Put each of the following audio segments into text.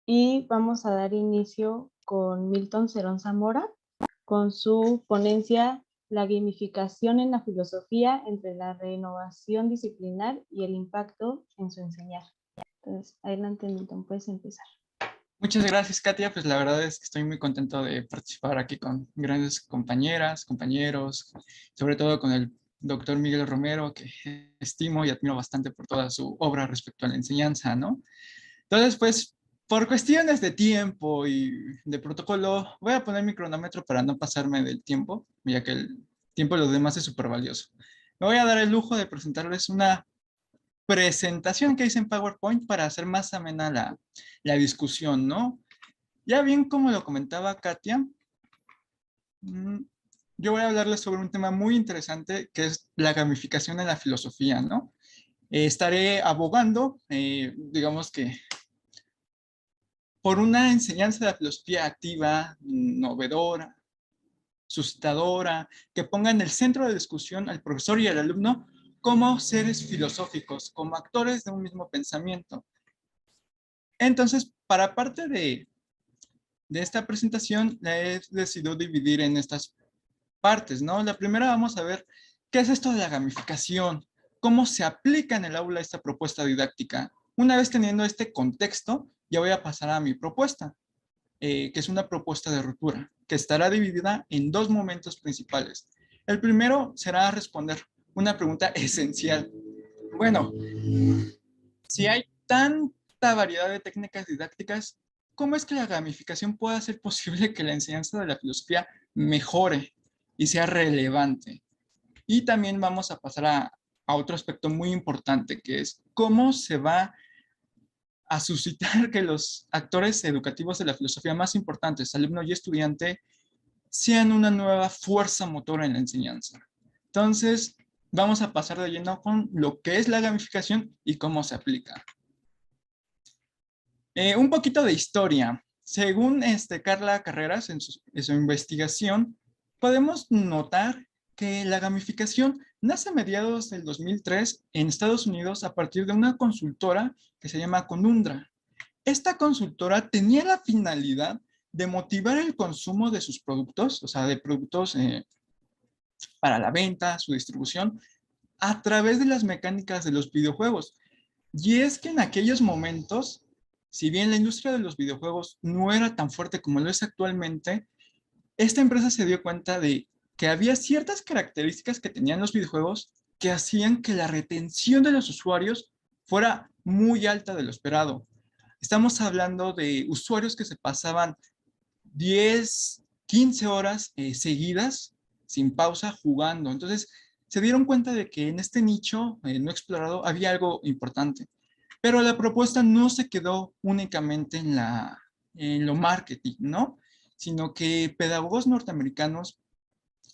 y vamos a dar inicio con Milton Cerón Zamora, con su ponencia La gamificación en la filosofía entre la renovación disciplinar y el impacto en su enseñar. Entonces, adelante Milton, puedes empezar. Muchas gracias, Katia. Pues la verdad es que estoy muy contento de participar aquí con grandes compañeras, compañeros, sobre todo con el doctor Miguel Romero, que estimo y admiro bastante por toda su obra respecto a la enseñanza, ¿no? Entonces, pues, por cuestiones de tiempo y de protocolo, voy a poner mi cronómetro para no pasarme del tiempo, ya que el tiempo de los demás es súper valioso. Me voy a dar el lujo de presentarles una presentación que hice en PowerPoint para hacer más amena la discusión, ¿no? Ya bien como lo comentaba Katia, mm, yo voy a hablarles sobre un tema muy interesante que es la gamificación en la filosofía, ¿no? Estaré abogando, digamos que por una enseñanza de la filosofía activa, novedora, suscitadora, que ponga en el centro de discusión al profesor y al alumno como seres filosóficos, como actores de un mismo pensamiento. Entonces, para parte de esta presentación, la he decidido dividir en estas partes, ¿no? La primera vamos a ver qué es esto de la gamificación, cómo se aplica en el aula esta propuesta didáctica. Una vez teniendo este contexto, ya voy a pasar a mi propuesta, que es una propuesta de ruptura, que estará dividida en dos momentos principales. El primero será responder una pregunta esencial. Bueno, si hay tanta variedad de técnicas didácticas, ¿cómo es que la gamificación puede hacer posible que la enseñanza de la filosofía mejore y sea relevante? Y también vamos a pasar a otro aspecto muy importante, que es cómo se va a suscitar que los actores educativos de la filosofía más importantes, alumno y estudiante, sean una nueva fuerza motora en la enseñanza. Entonces, vamos a pasar de lleno con lo que es la gamificación y cómo se aplica. Un poquito de historia. Según Carla Carreras en su investigación, podemos notar que la gamificación nace a mediados del 2003 en Estados Unidos a partir de una consultora que se llama Conundra. Esta consultora tenía la finalidad de motivar el consumo de sus productos, o sea, de productos para la venta, su distribución, a través de las mecánicas de los videojuegos. Y es que en aquellos momentos, si bien la industria de los videojuegos no era tan fuerte como lo es actualmente, esta empresa se dio cuenta de que había ciertas características que tenían los videojuegos que hacían que la retención de los usuarios fuera muy alta de lo esperado. Estamos hablando de usuarios que se pasaban 10, 15 horas seguidas, sin pausa, jugando. Entonces, se dieron cuenta de que en este nicho no explorado había algo importante. Pero la propuesta no se quedó únicamente en lo marketing, ¿no? Sino que pedagogos norteamericanos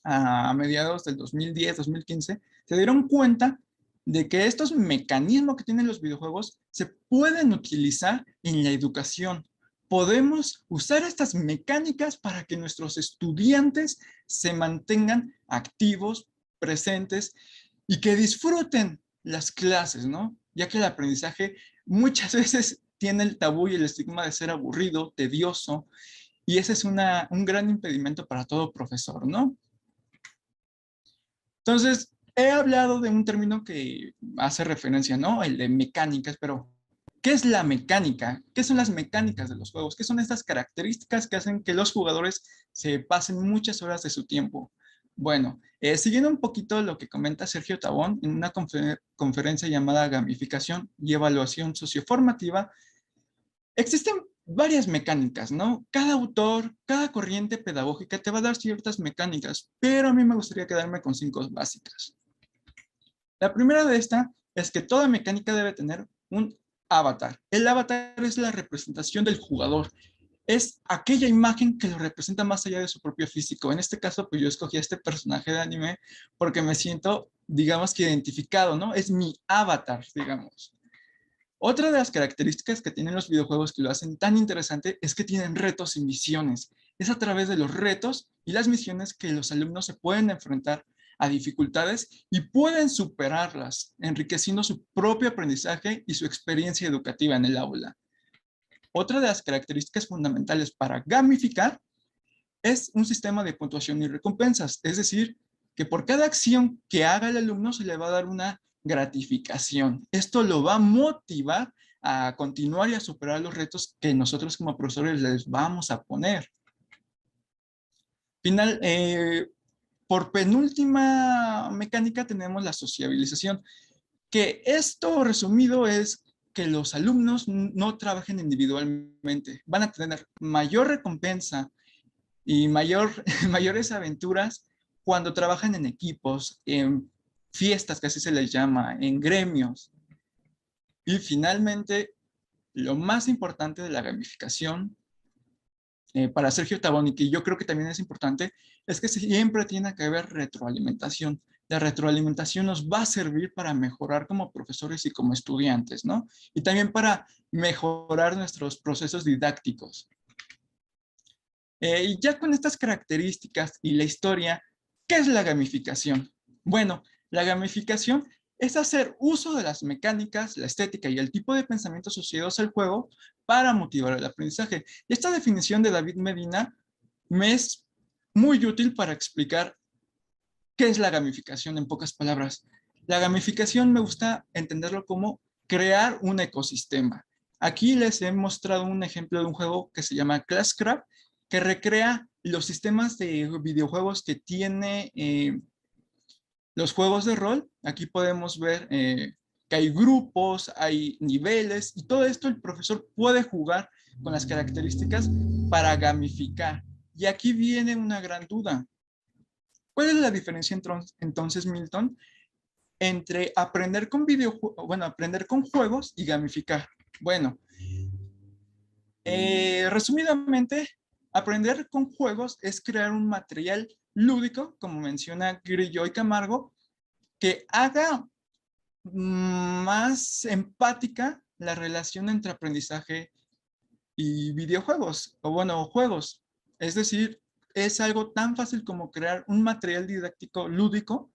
a mediados del 2010, 2015, se dieron cuenta de que estos mecanismos que tienen los videojuegos se pueden utilizar en la educación. Podemos usar estas mecánicas para que nuestros estudiantes se mantengan activos, presentes y que disfruten las clases, ¿no? Ya que el aprendizaje muchas veces tiene el tabú y el estigma de ser aburrido, tedioso, y ese es un gran impedimento para todo profesor, ¿no? Entonces, he hablado de un término que hace referencia, ¿no? El de mecánicas, pero ¿qué es la mecánica? ¿Qué son las mecánicas de los juegos? ¿Qué son estas características que hacen que los jugadores se pasen muchas horas de su tiempo? Bueno, siguiendo un poquito lo que comenta Sergio Tabón en una conferencia llamada Gamificación y Evaluación Socioformativa, existen varias mecánicas, ¿no? Cada autor, cada corriente pedagógica te va a dar ciertas mecánicas, pero a mí me gustaría quedarme con 5 básicas. La primera de esta es que toda mecánica debe tener un avatar. El avatar es la representación del jugador. Es aquella imagen que lo representa más allá de su propio físico. En este caso, pues yo escogí a este personaje de anime porque me siento, digamos que identificado, ¿no? Es mi avatar, digamos. Otra de las características que tienen los videojuegos que lo hacen tan interesante es que tienen retos y misiones. Es a través de los retos y las misiones que los alumnos se pueden enfrentar a dificultades y pueden superarlas, enriqueciendo su propio aprendizaje y su experiencia educativa en el aula. Otra de las características fundamentales para gamificar es un sistema de puntuación y recompensas, es decir, que por cada acción que haga el alumno se le va a dar una gratificación. Esto lo va a motivar a continuar y a superar los retos que nosotros como profesores les vamos a poner. Por penúltima mecánica tenemos la sociabilización, que esto resumido es que los alumnos no trabajen individualmente, van a tener mayor recompensa y mayores aventuras cuando trabajan en equipos, en fiestas, que así se les llama, en gremios. Y finalmente, lo más importante de la gamificación, para Sergio Tabón, y que yo creo que también es importante, es que siempre tiene que haber retroalimentación. La retroalimentación nos va a servir para mejorar como profesores y como estudiantes, ¿no? Y también para mejorar nuestros procesos didácticos. Y ya con estas características y la historia, ¿qué es la gamificación? Bueno, la gamificación es hacer uso de las mecánicas, la estética y el tipo de pensamiento asociados al juego para motivar el aprendizaje. Esta definición de David Medina me es muy útil para explicar qué es la gamificación en pocas palabras. La gamificación me gusta entenderlo como crear un ecosistema. Aquí les he mostrado un ejemplo de un juego que se llama Classcraft, que recrea los sistemas de videojuegos que tiene los juegos de rol. Aquí podemos ver que hay grupos, hay niveles, y todo esto el profesor puede jugar con las características para gamificar. Y aquí viene una gran duda. ¿Cuál es la diferencia entonces, Milton, entre aprender con aprender con juegos y gamificar? Bueno, resumidamente, aprender con juegos es crear un material lúdico, como menciona Grillo y Camargo, que haga más empática la relación entre aprendizaje y videojuegos, o bueno, juegos. Es decir, es algo tan fácil como crear un material didáctico lúdico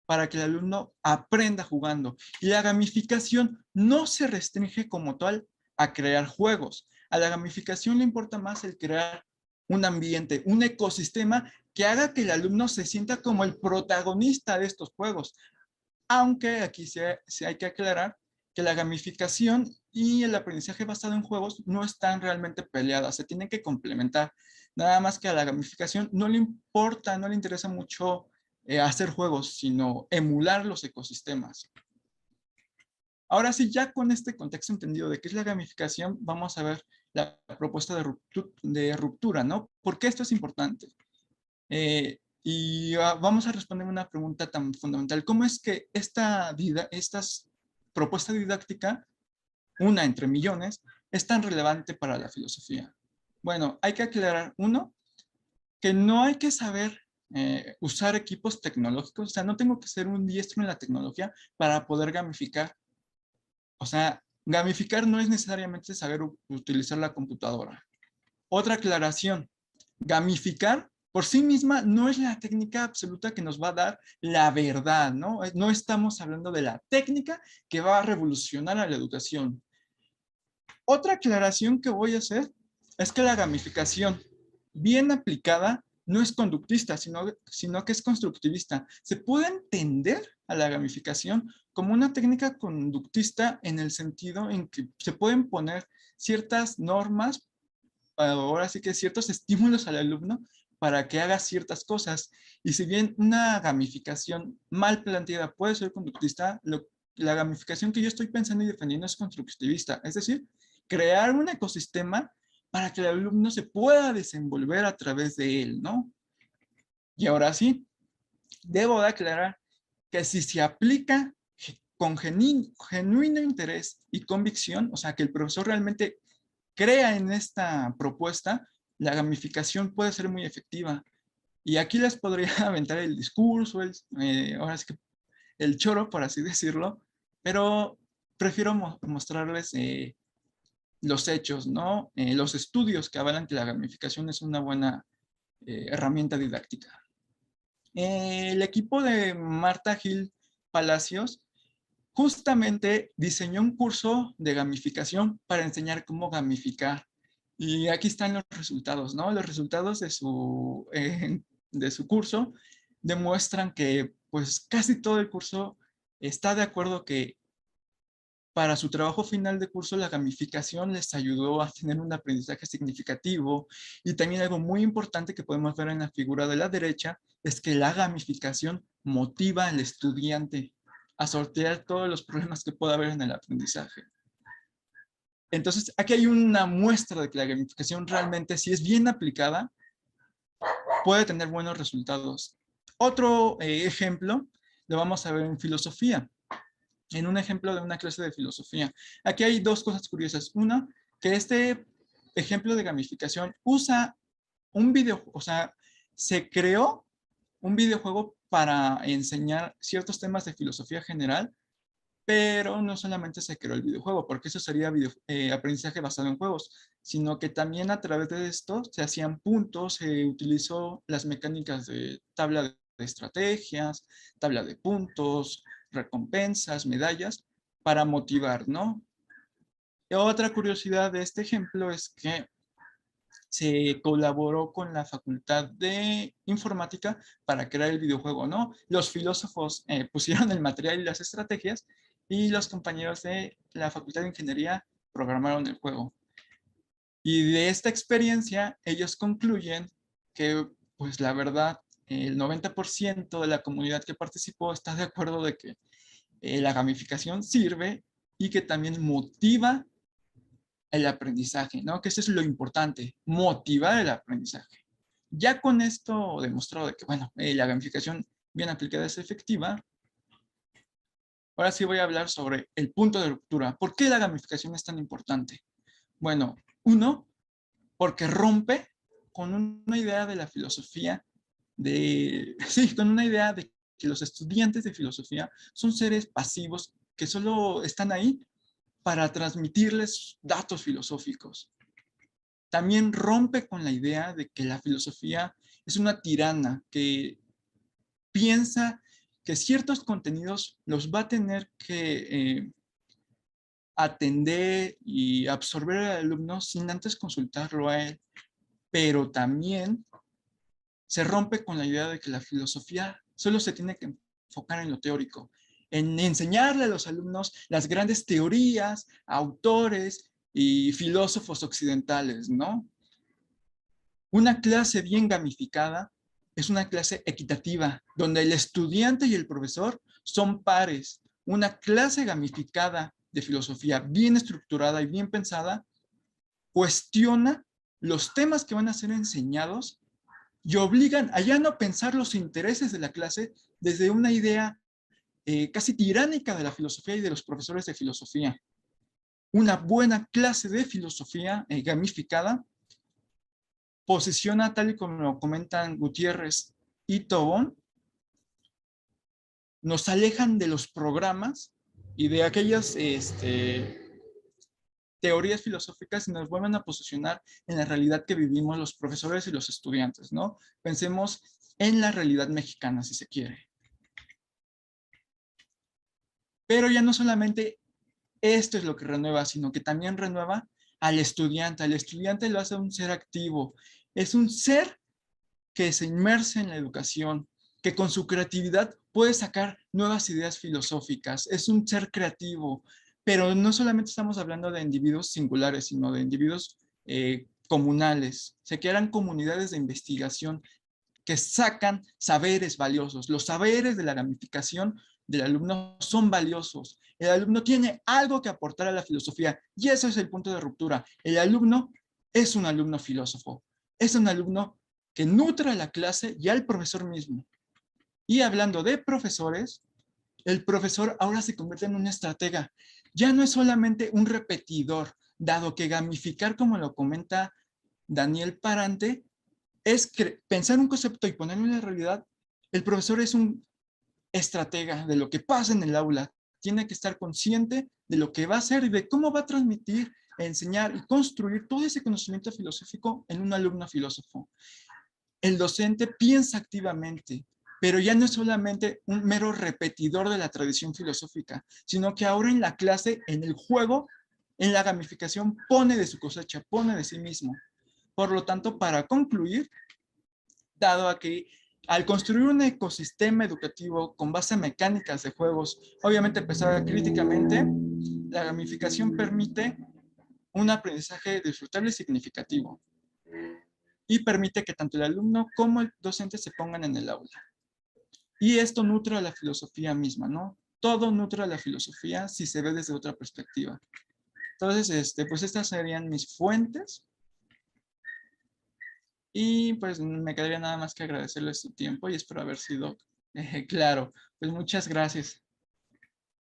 para que el alumno aprenda jugando. Y la gamificación no se restringe como tal a crear juegos. A la gamificación le importa más el crear un ambiente, un ecosistema que haga que el alumno se sienta como el protagonista de estos juegos. Aunque aquí sí hay que aclarar que la gamificación y el aprendizaje basado en juegos no están realmente peleadas, se tienen que complementar. Nada más que a la gamificación no le importa, no le interesa mucho hacer juegos, sino emular los ecosistemas. Ahora sí, ya con este contexto entendido de qué es la gamificación, vamos a ver la propuesta de ruptura, ¿no? ¿Por qué esto es importante? Vamos a responder una pregunta tan fundamental. ¿Cómo es que esta propuesta didáctica, una entre millones, es tan relevante para la filosofía? Bueno, hay que aclarar, uno, que no hay que saber usar equipos tecnológicos, o sea, no tengo que ser un diestro en la tecnología para poder gamificar. O sea, gamificar no es necesariamente saber utilizar la computadora. Otra aclaración, gamificar por sí misma no es la técnica absoluta que nos va a dar la verdad, ¿no? No estamos hablando de la técnica que va a revolucionar a la educación. Otra aclaración que voy a hacer es que la gamificación bien aplicada no es conductista, sino que es constructivista. Se puede entender a la gamificación como una técnica conductista en el sentido en que se pueden poner ciertas normas, ahora sí que ciertos estímulos al alumno para que haga ciertas cosas. Y si bien una gamificación mal planteada puede ser conductista, la gamificación que yo estoy pensando y defendiendo es constructivista. Es decir, crear un ecosistema para que el alumno se pueda desenvolver a través de él, ¿no? Y ahora sí, debo de aclarar que si se aplica con genuino interés y convicción, o sea, que el profesor realmente crea en esta propuesta, la gamificación puede ser muy efectiva. Y aquí les podría aventar el discurso, ahora sí que el choro, por así decirlo, pero prefiero mostrarles los hechos, ¿no? Los estudios que avalan que la gamificación es una buena herramienta didáctica. El equipo de Marta Gil Palacios justamente diseñó un curso de gamificación para enseñar cómo gamificar. Y aquí están los resultados, ¿no? Los resultados de su curso demuestran que pues casi todo el curso está de acuerdo que para su trabajo final de curso la gamificación les ayudó a tener un aprendizaje significativo. Y también algo muy importante que podemos ver en la figura de la derecha es que la gamificación motiva al estudiante a sortear todos los problemas que pueda haber en el aprendizaje. Entonces, aquí hay una muestra de que la gamificación realmente, si es bien aplicada, puede tener buenos resultados. Otro ejemplo lo vamos a ver en filosofía, en un ejemplo de una clase de filosofía. Aquí hay dos cosas curiosas. Una, que este ejemplo de gamificación usa un videojuego, o sea, se creó un videojuego para enseñar ciertos temas de filosofía general, pero no solamente se creó el videojuego, porque eso sería aprendizaje basado en juegos, sino que también a través de esto se hacían puntos, se utilizó las mecánicas de tabla de estrategias, tabla de puntos, recompensas, medallas, para motivar, ¿no? Y otra curiosidad de este ejemplo es que se colaboró con la Facultad de Informática para crear el videojuego, ¿no? Los filósofos pusieron el material y las estrategias y los compañeros de la Facultad de Ingeniería programaron el juego. Y de esta experiencia, ellos concluyen que, pues la verdad, el 90% de la comunidad que participó está de acuerdo de que la gamificación sirve y que también motiva el aprendizaje, ¿no? Que eso es lo importante, motivar el aprendizaje. Ya con esto demostrado de que, bueno, la gamificación bien aplicada es efectiva, ahora sí voy a hablar sobre el punto de ruptura. ¿Por qué la gamificación es tan importante? Bueno, uno, porque rompe con una idea de la filosofía, sí, con una idea de que los estudiantes de filosofía son seres pasivos que solo están ahí para transmitirles datos filosóficos. También rompe con la idea de que la filosofía es una tirana que piensa que ciertos contenidos los va a tener que atender y absorber al alumno sin antes consultarlo a él, pero también se rompe con la idea de que la filosofía solo se tiene que enfocar en lo teórico, en enseñarle a los alumnos las grandes teorías, autores y filósofos occidentales, ¿no? Una clase bien gamificada es una clase equitativa, donde el estudiante y el profesor son pares. Una clase gamificada de filosofía bien estructurada y bien pensada cuestiona los temas que van a ser enseñados y obligan a ya no pensar los intereses de la clase desde una idea casi tiránica de la filosofía y de los profesores de filosofía. Una buena clase de filosofía gamificada posiciona, tal y como lo comentan Gutiérrez y Tobón, nos alejan de los programas y de aquellas teorías filosóficas y nos vuelven a posicionar en la realidad que vivimos los profesores y los estudiantes, ¿no? Pensemos en la realidad mexicana, si se quiere. Pero ya no solamente esto es lo que renueva, sino que también renueva al estudiante. Al estudiante lo hace un ser activo. Es un ser que se inmerse en la educación, que con su creatividad puede sacar nuevas ideas filosóficas. Es un ser creativo, pero no solamente estamos hablando de individuos singulares, sino de individuos comunales. Se crean comunidades de investigación que sacan saberes valiosos. Los saberes de la gamificación del alumno son valiosos. El alumno tiene algo que aportar a la filosofía y ese es el punto de ruptura. El alumno es un alumno filósofo. Es un alumno que nutre a la clase y al profesor mismo. Y hablando de profesores, el profesor ahora se convierte en un estratega. Ya no es solamente un repetidor, dado que gamificar, como lo comenta Daniel Parante, es pensar un concepto y ponerlo en la realidad. El profesor es un estratega de lo que pasa en el aula. Tiene que estar consciente de lo que va a hacer y de cómo va a transmitir, enseñar y construir todo ese conocimiento filosófico en un alumno filósofo. El docente piensa activamente, pero ya no es solamente un mero repetidor de la tradición filosófica, sino que ahora en la clase, en el juego, en la gamificación, pone de su cosecha, pone de sí mismo. Por lo tanto, para concluir, dado a que al construir un ecosistema educativo con base en mecánicas de juegos, obviamente pensada críticamente, la gamificación permite un aprendizaje disfrutable y significativo y permite que tanto el alumno como el docente se pongan en el aula. Y esto nutre a la filosofía misma, ¿no? Todo nutre a la filosofía si se ve desde otra perspectiva. Entonces, pues estas serían mis fuentes. Y pues me quedaría nada más que agradecerles su tiempo y espero haber sido claro. Pues muchas gracias.